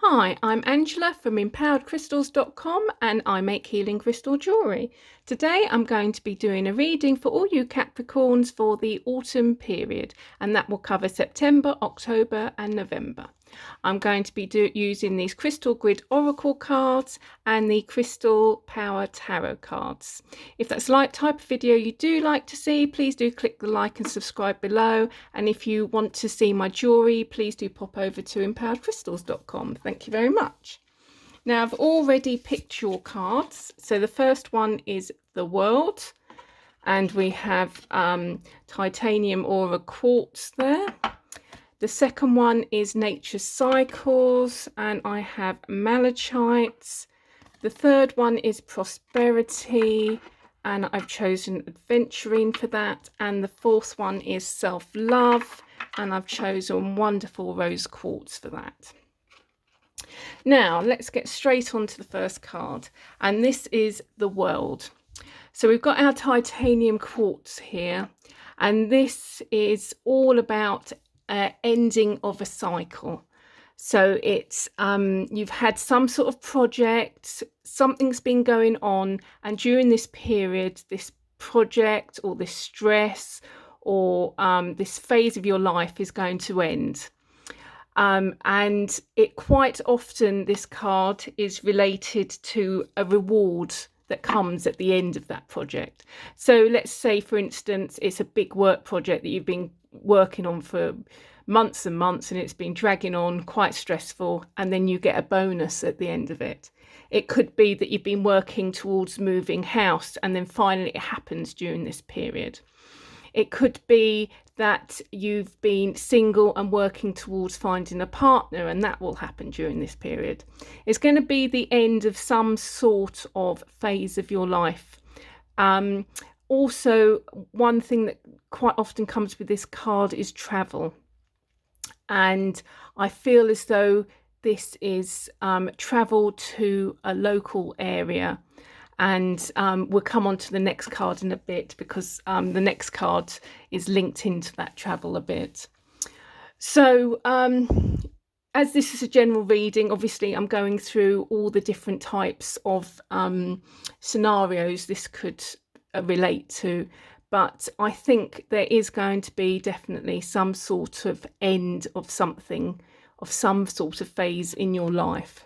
Hi, I'm Angela from empoweredcrystals.com and I make healing crystal jewellery. Today I'm going to be doing a reading for all you Capricorns for the autumn period, and that will cover September, October and November. I'm going to be using these crystal grid oracle cards and the crystal power tarot cards. If that's the type of video you do like to see, please do click the like and subscribe below, and if you want to see my jewellery, please do pop over to empoweredcrystals.com. Thank you very much. Now I've already picked your cards. So the first one is the World, and we have titanium aura quartz there. The second one is Nature's Cycles, and I have malachites. The third one is Prosperity, and I've chosen Adventuring for that. And the fourth one is Self-Love, and I've chosen Wonderful Rose Quartz for that. Now let's get straight on to the first card, and this is the World. So we've got our titanium quartz here, and this is all about ending of a cycle. So it's you've had some sort of project, something's been going on, and during this period, this project or this stress or this phase of your life is going to end. And it quite often, this card is related to a reward that comes at the end of that project. So let's say, for instance, it's a big work project that you've been working on for months and months, and it's been dragging on, quite stressful, and then you get a bonus at the end of it. It could be that you've been working towards moving house, and then finally it happens during this period. It could be that you've been single and working towards finding a partner, and that will happen during this period. It's going to be the end of some sort of phase of your life. Also, one thing that quite often comes with this card is travel. And I feel as though this is travel to a local area. And we'll come on to the next card in a bit, because the next card is linked into that travel a bit. So as this is a general reading, obviously I'm going through all the different types of scenarios this could relate to, but I think there is going to be definitely some sort of end of something, of some sort of phase in your life.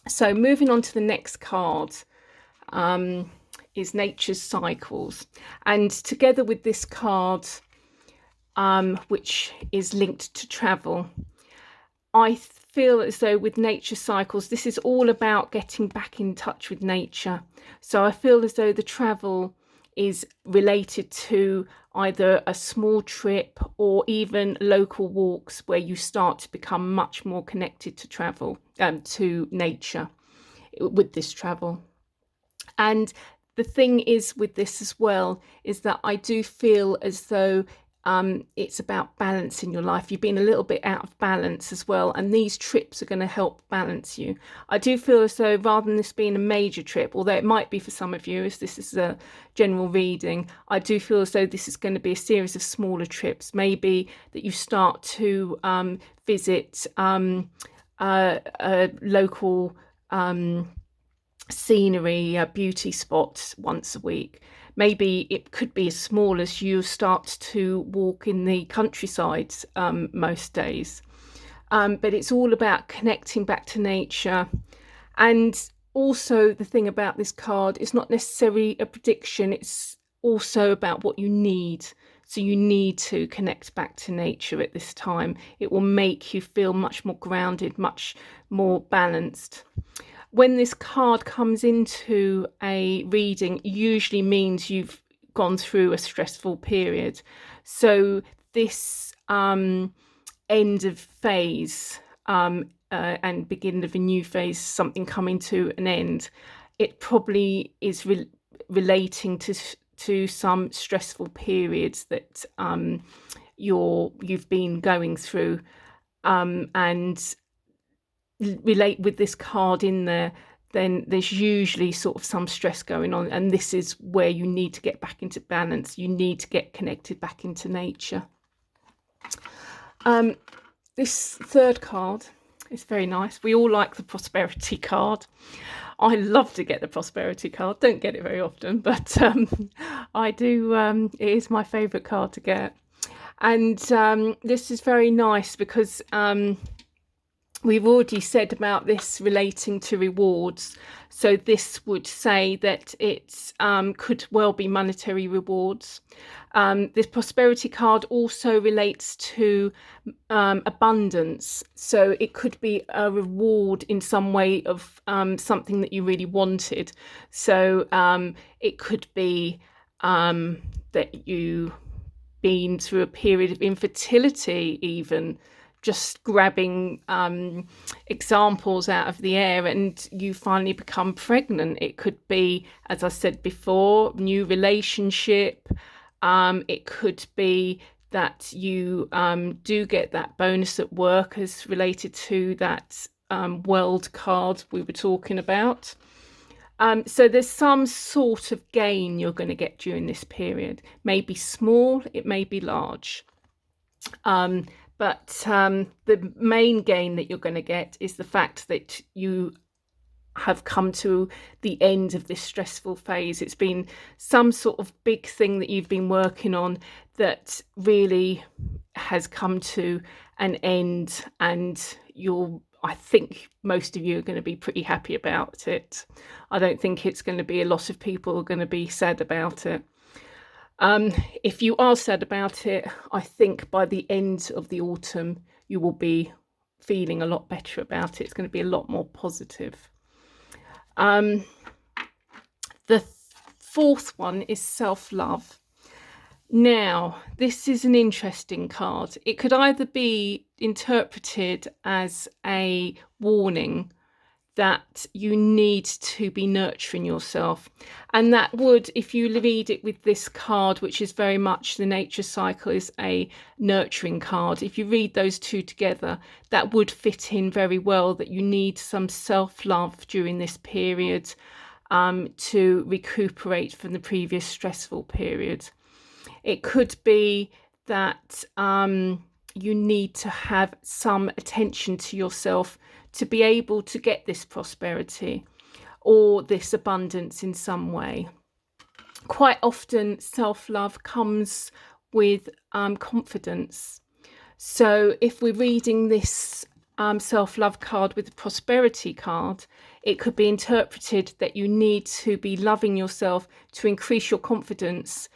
So moving on to the next card is Nature's Cycles, and together with this card, which is linked to travel, I feel as though with Nature's Cycles, this is all about getting back in touch with nature. So I feel as though the travel is related to either a small trip or even local walks, where you start to become much more connected to travel, to nature with this travel. And the thing is with this as well is that I do feel as though it's about balance in your life. You've been a little bit out of balance as well, and these trips are going to help balance you. I do feel as though, rather than this being a major trip, although it might be for some of you, as this is a general reading, I do feel as though this is going to be a series of smaller trips. Maybe that you start to visit a local scenery, beauty spots once a week. Maybe it could be as small as you start to walk in the countryside most days. But it's all about connecting back to nature. And also the thing about this card, it's not necessarily a prediction, it's also about what you need. So you need to connect back to nature at this time. It will make you feel much more grounded, much more balanced. When this card comes into a reading, it usually means you've gone through a stressful period. So this end of phase and beginning of a new phase, something coming to an end, it probably is relating to some stressful periods that you've been going through, and relate with this card in there, then there's usually sort of some stress going on, and this is where you need to get back into balance. You need to get connected back into nature. This third card It's very nice. We all like the prosperity card. I love to get the prosperity card. Don't get it very often, but I do. It is my favourite card to get. And this is very nice because we've already said about this relating to rewards. So this would say that it could well be monetary rewards. This prosperity card also relates to abundance. So it could be a reward in some way of something that you really wanted. So it could be that you been through a period of infertility, even just grabbing examples out of the air, and you finally become pregnant. It could be, as I said before, new relationship. It could be that you do get that bonus at work, as related to that world card we were talking about. So there's some sort of gain you're going to get during this period. It may be small, it may be large. But the main gain that you're going to get is the fact that you have come to the end of this stressful phase. It's been some sort of big thing that you've been working on that really has come to an end, and I think most of you are going to be pretty happy about it. I don't think it's going to be a lot of people who are going to be sad about it. If you are sad about it, I think by the end of the autumn, you will be feeling a lot better about it. It's going to be a lot more positive. The fourth one is self-love. Now, this is an interesting card. It could either be interpreted as a warning that you need to be nurturing yourself. And that would, if you read it with this card, which is very much the nature cycle, is a nurturing card. If you read those two together, that would fit in very well, that you need some self-love during this period to recuperate from the previous stressful period. It could be that you need to have some attention to yourself to be able to get this prosperity or this abundance in some way. Quite often, self-love comes with confidence. So if we're reading this self-love card with the prosperity card, it could be interpreted that you need to be loving yourself to increase your confidence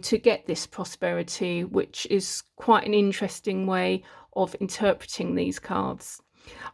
to get this prosperity, which is quite an interesting way of interpreting these cards.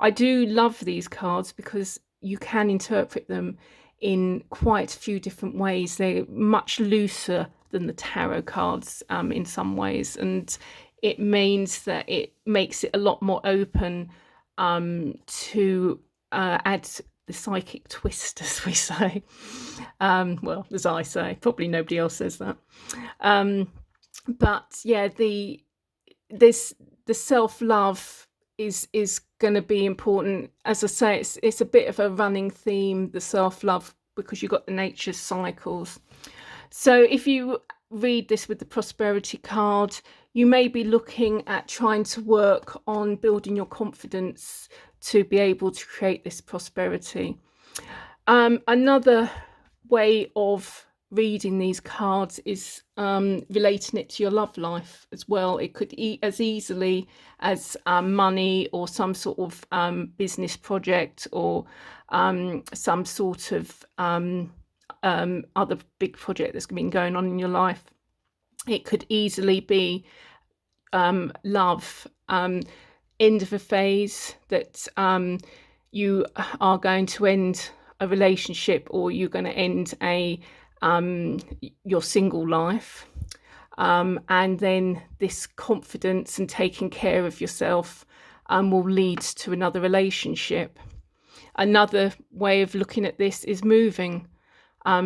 I do love these cards because you can interpret them in quite a few different ways. They're much looser than the tarot cards in some ways, and it means that it makes it a lot more open to add the psychic twist, as we say. Well, as I say, probably nobody else says that. But yeah, the self-love is going to be important. As I say, it's a bit of a running theme, the self-love, because you've got the nature cycles. So if you read this with the prosperity card, you may be looking at trying to work on building your confidence to be able to create this prosperity. Another way of reading these cards is relating it to your love life as well. It could as easily as money or some sort of business project or some sort of other big project that's been going on in your life. It could easily be love, end of a phase, that you are going to end a relationship, or you're going to end your single life, and then this confidence and taking care of yourself will lead to another relationship. Another way of looking at this is moving.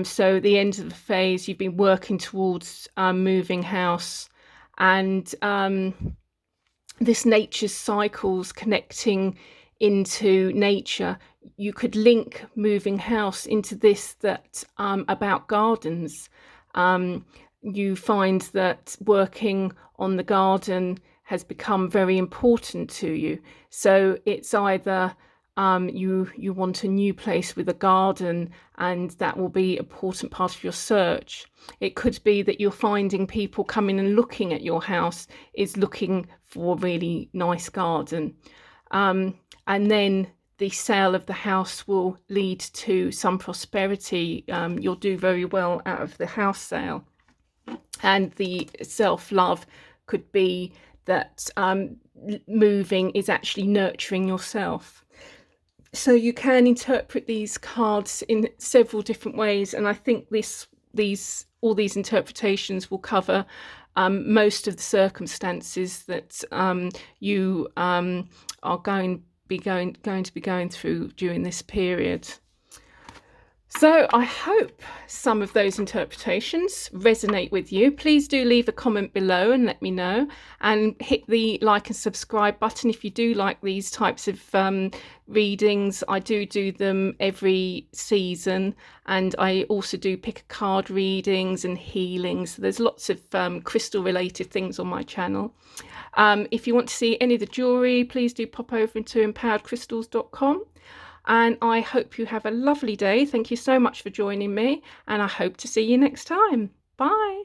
So the end of the phase, you've been working towards moving house, and this nature's cycles connecting into nature. You could link moving house into this, that about gardens. You find that working on the garden has become very important to you. So it's either you want a new place with a garden, and that will be an important part of your search. It could be that you're finding people coming and looking at your house is looking for a really nice garden. And then the sale of the house will lead to some prosperity. You'll do very well out of the house sale. And the self-love could be that moving is actually nurturing yourself. So you can interpret these cards in several different ways, and I think all these interpretations will cover most of the circumstances that you are going to be going through during this period. So I hope some of those interpretations resonate with you. Please do leave a comment below and let me know, and hit the like and subscribe button if you do like these types of readings. I do them every season, and I also do pick a card readings and healings. So there's lots of crystal related things on my channel. If you want to see any of the jewellery, please do pop over into empoweredcrystals.com. And I hope you have a lovely day. Thank you so much for joining me, and I hope to see you next time. Bye.